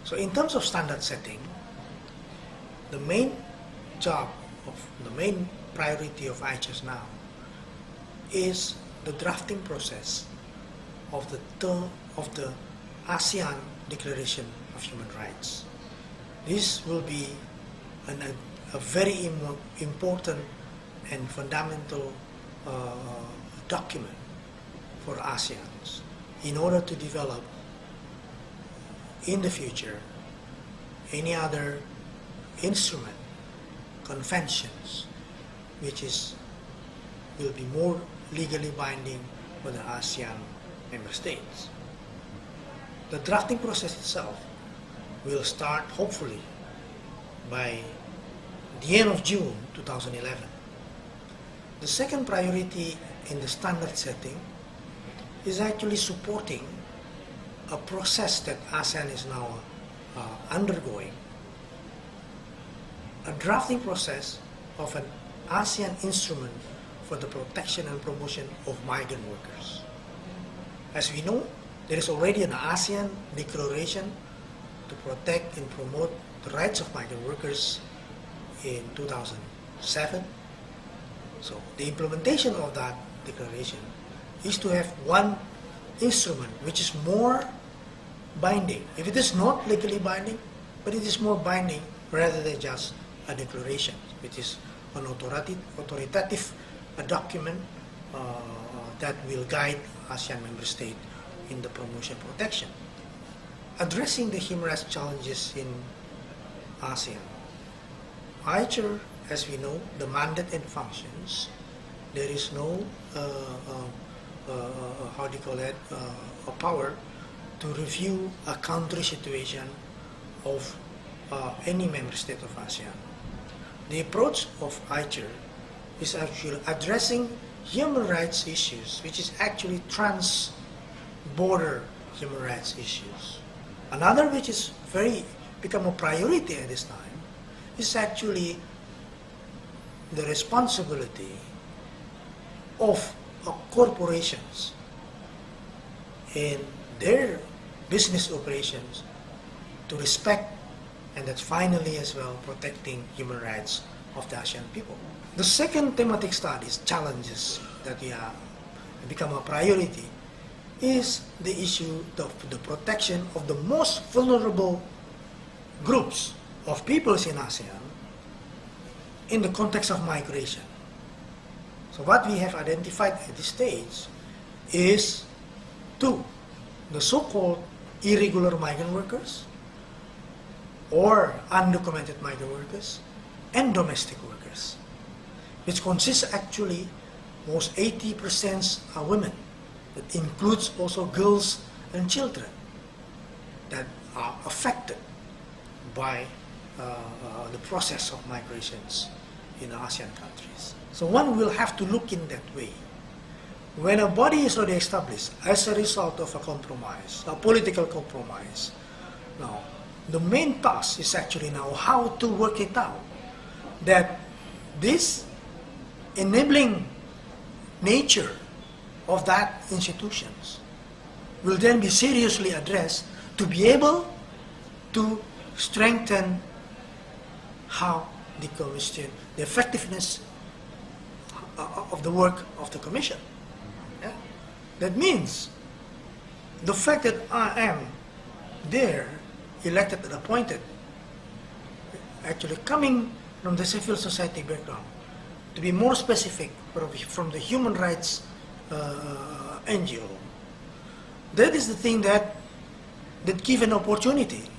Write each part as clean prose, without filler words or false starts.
So in terms of standard setting, the main priority of AICHR now is the drafting process of the ASEAN Declaration of Human Rights. This will be a very important and fundamental document for ASEANs in order to develop in the future any other instrument, conventions, which will be more legally binding for the ASEAN member states. The drafting process itself will start hopefully by the end of June 2011. The second priority in the standard setting is actually supporting a process that ASEAN is now undergoing, a drafting process of an ASEAN instrument for the protection and promotion of migrant workers. As we know, there is already an ASEAN declaration to protect and promote the rights of migrant workers in 2007. So the implementation of that declaration is to have one instrument which is more binding. If it is not legally binding, but it is more binding rather than just a declaration, which is an authoritative document that will guide ASEAN member states in the promotion protection. Addressing the human rights challenges in ASEAN, AICHR, as we know, the mandate and functions, there is no a power to review a country situation of any member state of ASEAN. The approach of AICHR is actually addressing human rights issues, which is actually trans-border human rights issues. Another which is become a priority at this time is actually the responsibility of corporations in their business operations to respect, and that's finally as well protecting human rights of the ASEAN people. The second thematic studies challenges that become a priority is the issue of the protection of the most vulnerable groups of peoples in ASEAN in the context of migration. So what we have identified at this stage is two: the so-called irregular migrant workers or undocumented migrant workers and domestic workers, which consists actually most 80% are women. That includes also girls and children that are affected by the process of migrations in ASEAN countries. So one will have to look in that way. When a body is already established as a result of a compromise, a political compromise, now the main task is actually now how to work it out that this enabling nature of that institutions will then be seriously addressed to be able to strengthen how the commission, the effectiveness of the work of the commission. Yeah? That means the fact that I am there, elected and appointed, actually coming from the civil society background, to be more specific, from the human rights NGO, that is the thing that give an opportunity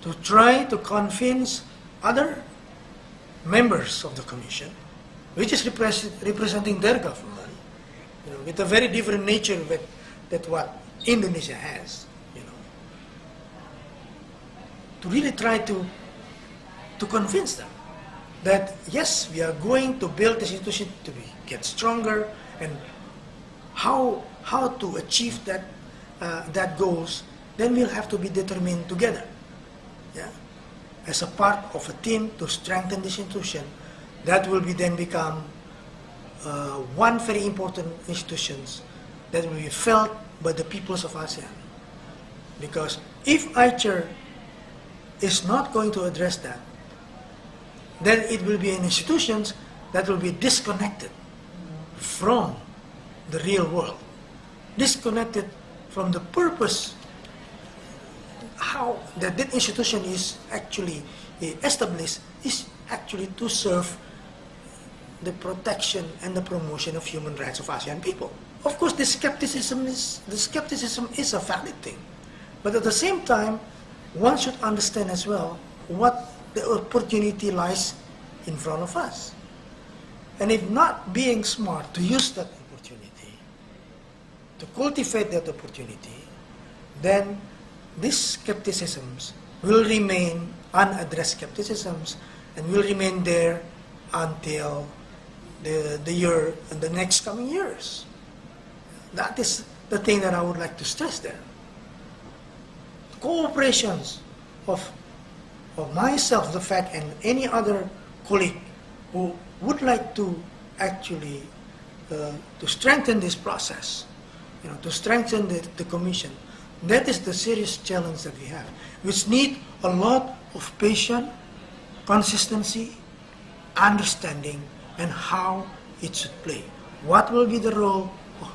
to try to convince other members of the commission, which is representing their government, with a very different nature that what Indonesia has, to really try to convince them that yes, we are going to build this institution to get stronger, and how to achieve that goals, then we'll have to be determined together. Yeah? As a part of a team to strengthen this institution, that will then become one very important institution that will be felt by the peoples of ASEAN. Because if AICHR is not going to address that, then it will be an institution that will be disconnected from the real world, disconnected from the purpose, how that institution is actually established is actually to serve the protection and the promotion of human rights of ASEAN people. Of course, the skepticism is a valid thing, but at the same time, one should understand as well what the opportunity lies in front of us. And if not being smart to use that opportunity, to cultivate that opportunity, then these skepticisms will remain unaddressed skepticisms and will remain there until the year and the next coming years. That is the thing that I would like to stress there. Cooperations of myself, the fact, and any other colleague who would like to actually to strengthen this process, to strengthen the commission. That is the serious challenge that we have, which need a lot of patience, consistency, understanding, and how it should play. What will be the role of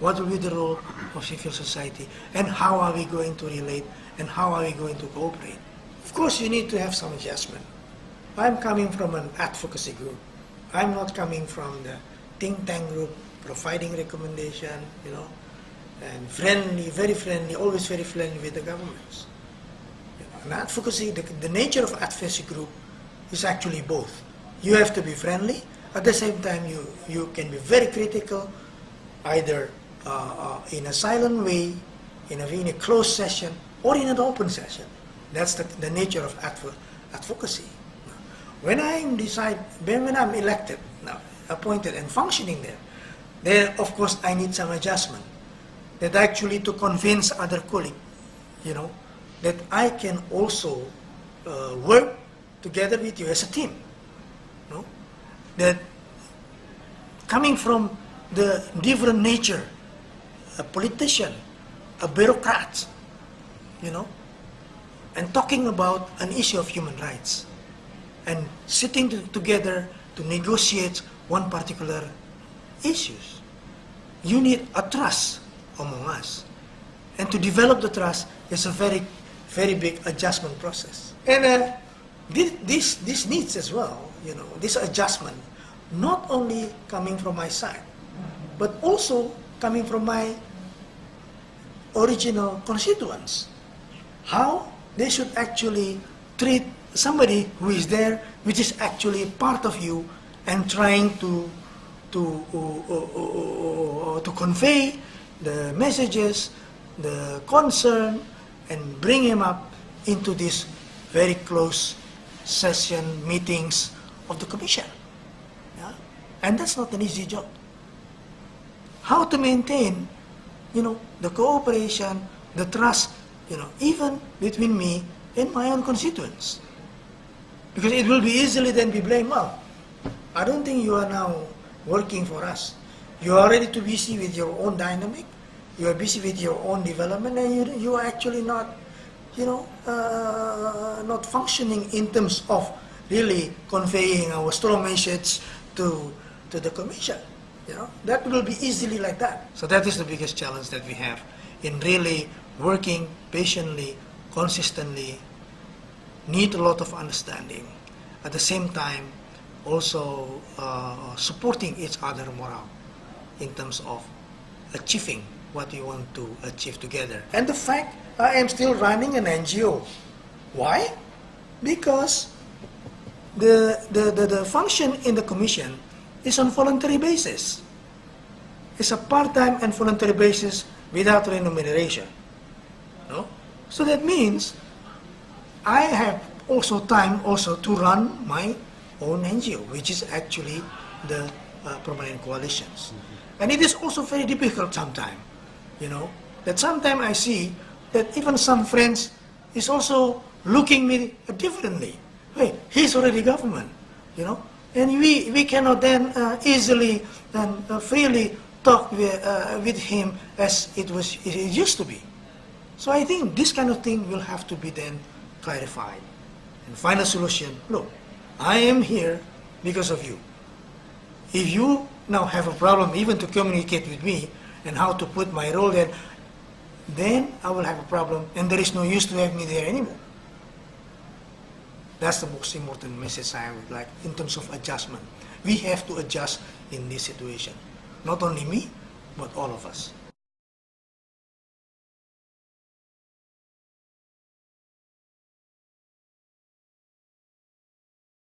what will be the role of civil society, and how are we going to relate, and how are we going to cooperate? Of course, you need to have some adjustment. I'm coming from an advocacy group. I'm not coming from the think tank group providing recommendation, and friendly, very friendly, always very friendly with the governments. And advocacy, the nature of advocacy group is actually both. You have to be friendly, at the same time you can be very critical, either in a silent way, in a closed session, or in an open session. That's the nature of advocacy. When I'm elected, appointed and functioning there of course I need some adjustment. That actually to convince other colleagues, that I can also work together with you as a team. That coming from the different nature, a politician, a bureaucrat, and talking about an issue of human rights, and sitting together to negotiate one particular issues. You need a trust among us. And to develop the trust is a very, very big adjustment process. And this needs as well, this adjustment, not only coming from my side, but also coming from my original constituents. How they should actually treat somebody who is there, which is actually part of you, and trying to convey the messages, the concern, and bring him up into this very close session meetings of the commission. Yeah? And that's not an easy job. How to maintain, the cooperation, the trust, even between me and my own constituents. Because it will be easily then be blamed. Well, I don't think you are now working for us. You are already too busy with your own dynamic. You are busy with your own development, and you are actually not, not functioning in terms of really conveying our strong message to the commission. That will be easily like that. So that is the biggest challenge that we have in really working patiently, consistently, need a lot of understanding. At the same time, also supporting each other morale in terms of achieving what we want to achieve together. And the fact I am still running an NGO. Why? Because the function in the commission is on voluntary basis. It's a part-time and voluntary basis without remuneration. So that means I have also time also to run my own NGO, which is actually the permanent coalitions. And it is also very difficult sometimes, that sometimes I see that even some friends is also looking me differently. Hey, he's already government, and we cannot then easily and freely talk with him as it used to be. So I think this kind of thing will have to be then clarified. And final solution, look, I am here because of you. If you now have a problem even to communicate with me and how to put my role there, then I will have a problem and there is no use to have me there anymore. That's the most important message I would like in terms of adjustment. We have to adjust in this situation. Not only me, but all of us.